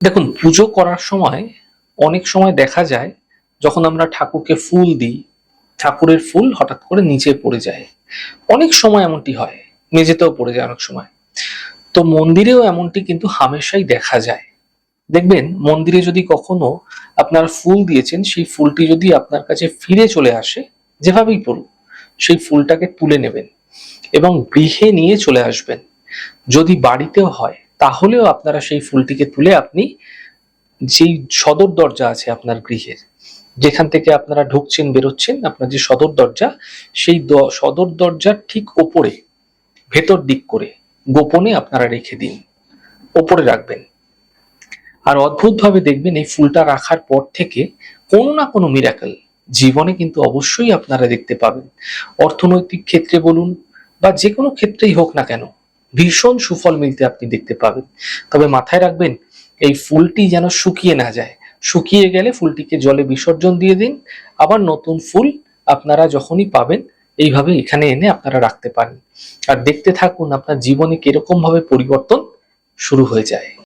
দেখুন, পুজো করার সময় অনেক সময় দেখা যায় যখন আমরা ঠাকুরকে ফুল দিই, ঠাকুরের ফুল হঠাৎ করে নিচে পড়ে যায়। অনেক সময় এমনটি হয়, মেঝেতেও পড়ে যায় অনেক সময়। তো মন্দিরেও এমনটি কিন্তু হামেশাই দেখা যায়। দেখবেন মন্দিরে যদি কখনো আপনারা ফুল দিয়েছেন, সেই ফুলটি যদি আপনার কাছে ফিরে চলে আসে, যেভাবেই পড়ুক, সেই ফুলটাকে তুলে নেবেন এবং গৃহে নিয়ে চলে আসবেন। যদি বাড়িতেও হয় তাহলেও আপনারা সেই ফুলটিকে তুলে আপনি যেই সদর দরজা আছে আপনার গৃহের, যেখান থেকে আপনারা ঢুকছেন বেরোচ্ছেন, আপনার যে সদর দরজা, সেই সদর দরজার ঠিক ওপরে, ভেতর দিক করে গোপনে আপনারা রেখে দিন, ওপরে রাখবেন। আর অদ্ভুত ভাবে দেখবেন এই ফুলটা রাখার পর থেকে কোনো না কোনো মিরাকেল জীবনে কিন্তু অবশ্যই আপনারা দেখতে পাবেন। অর্থনৈতিক ক্ষেত্রে বলুন বা যে কোনো ক্ষেত্রেই হোক না কেন, ভীষণ সুফল মিলতে আপনি দেখতে পাবেন। তবে মাথায় রাখবেন, এই ফুলটি যেন শুকিয়ে না যায়। শুকিয়ে গেলে ফুলটিকে জলে বিসর্জন দিয়ে দিন। আবার নতুন ফুল আপনারা যখনই পাবেন এইভাবে এখানে এনে আপনারা রাখতে পারেন। আর দেখতে থাকুন আপনার জীবনে কিরকম ভাবে পরিবর্তন শুরু হয়ে যায়।